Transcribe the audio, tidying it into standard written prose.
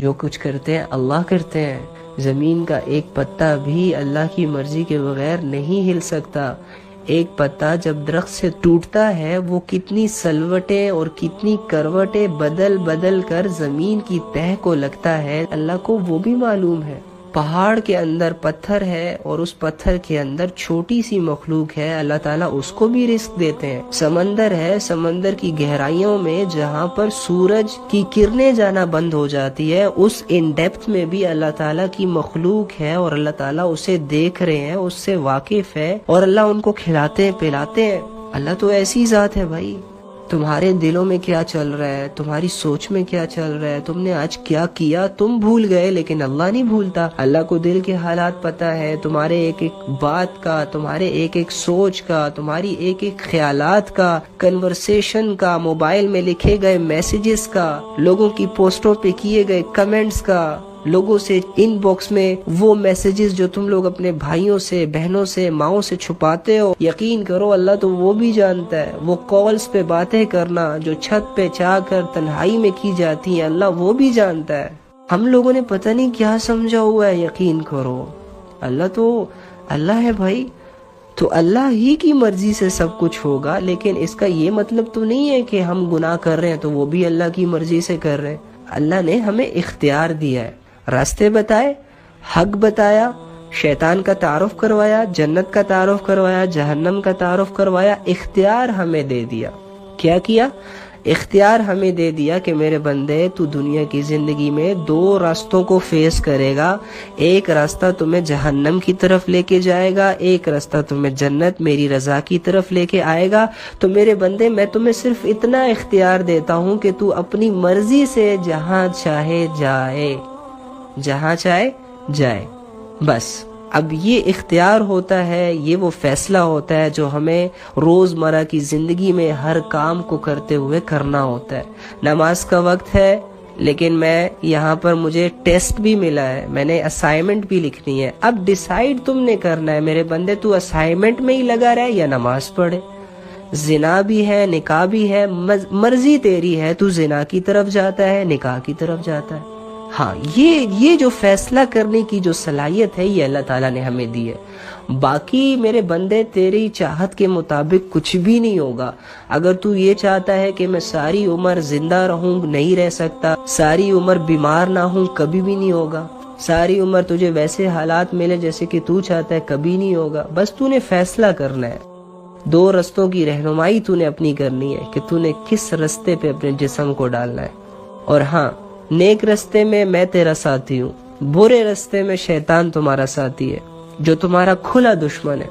جو کچھ کرتے ہیں اللہ کرتے ہیں. زمین کا ایک پتا بھی اللہ کی مرضی کے بغیر نہیں ہل سکتا. ایک پتا جب درخت سے ٹوٹتا ہے وہ کتنی سلوٹیں اور کتنی کروٹیں بدل بدل کر زمین کی تہہ کو لگتا ہے، اللہ کو وہ بھی معلوم ہے. پہاڑ کے اندر پتھر ہے اور اس پتھر کے اندر چھوٹی سی مخلوق ہے، اللہ تعالیٰ اس کو بھی رزق دیتے ہیں. سمندر ہے، سمندر کی گہرائیوں میں جہاں پر سورج کی کرنیں جانا بند ہو جاتی ہے، اس ان ڈیپتھ میں بھی اللہ تعالیٰ کی مخلوق ہے اور اللہ تعالیٰ اسے دیکھ رہے ہیں، اس سے واقف ہے اور اللہ ان کو کھلاتے ہیں پلاتے ہیں. اللہ تو ایسی ذات ہے بھائی. تمہارے دلوں میں کیا چل رہا ہے، تمہاری سوچ میں کیا چل رہا ہے، تم نے آج کیا کیا، تم بھول گئے لیکن اللہ نہیں بھولتا. اللہ کو دل کے حالات پتہ ہے، تمہارے ایک ایک بات کا، تمہارے ایک ایک سوچ کا، تمہاری ایک ایک خیالات کا، کنورسیشن کا، موبائل میں لکھے گئے میسیجز کا، لوگوں کی پوسٹوں پہ کیے گئے کمنٹس کا، لوگوں سے ان باکس میں وہ میسیجز جو تم لوگ اپنے بھائیوں سے، بہنوں سے، ماؤں سے چھپاتے ہو. یقین کرو اللہ تو وہ بھی جانتا ہے. وہ کالز پہ باتیں کرنا جو چھت پہ چاہ کر تنہائی میں کی جاتی ہیں، اللہ وہ بھی جانتا ہے. ہم لوگوں نے پتہ نہیں کیا سمجھا ہوا ہے. یقین کرو اللہ تو اللہ ہے بھائی. تو اللہ ہی کی مرضی سے سب کچھ ہوگا، لیکن اس کا یہ مطلب تو نہیں ہے کہ ہم گناہ کر رہے ہیں تو وہ بھی اللہ کی مرضی سے کر رہے ہیں. اللہ نے ہمیں اختیار دیا ہے، راستے بتائے، حق بتایا، شیطان کا تعارف کروایا، جنت کا تعارف کروایا، جہنم کا تعارف کروایا، اختیار ہمیں دے دیا. کیا کیا؟ اختیار ہمیں دے دیا کہ میرے بندے تو دنیا کی زندگی میں دو راستوں کو فیس کرے گا. ایک راستہ تمہیں جہنم کی طرف لے کے جائے گا، ایک راستہ تمہیں جنت میری رضا کی طرف لے کے آئے گا. تو میرے بندے میں تمہیں صرف اتنا اختیار دیتا ہوں کہ تو اپنی مرضی سے جہاں چاہے جائے، جہاں چاہے جائے. بس اب یہ اختیار ہوتا ہے، یہ وہ فیصلہ ہوتا ہے جو ہمیں روزمرہ کی زندگی میں ہر کام کو کرتے ہوئے کرنا ہوتا ہے. نماز کا وقت ہے لیکن میں یہاں پر مجھے ٹیسٹ بھی ملا ہے، میں نے اسائنمنٹ بھی لکھنی ہے. اب ڈیسائیڈ تم نے کرنا ہے میرے بندے، تو اسائنمنٹ میں ہی لگا رہے یا نماز پڑھے. زنا بھی ہے، نکاح بھی ہے، مرضی تیری ہے. تو زنا کی طرف جاتا ہے، نکاح کی طرف جاتا ہے. ہاں یہ جو فیصلہ کرنے کی جو صلاحیت ہے یہ اللہ تعالیٰ نے ہمیں دی ہے. باقی میرے بندے تیری چاہت کے مطابق کچھ بھی نہیں ہوگا. اگر تو یہ چاہتا ہے کہ میں ساری عمر زندہ رہوں، نہیں رہ سکتا. ساری عمر بیمار نہ ہوں، کبھی بھی نہیں ہوگا. ساری عمر تجھے ویسے حالات ملے جیسے کہ تو چاہتا ہے، کبھی نہیں ہوگا. بس تو نے فیصلہ کرنا ہے. دو رستوں کی رہنمائی تو نے اپنی کرنی ہے کہ تو نے کس رستے پہ اپنے جسم کو ڈالنا ہے. اور ہاں، نیک رستے میں میں تیرا ساتھی ہوں، برے رستے میں شیطان تمہارا ساتھی ہے جو تمہارا کھلا دشمن ہے.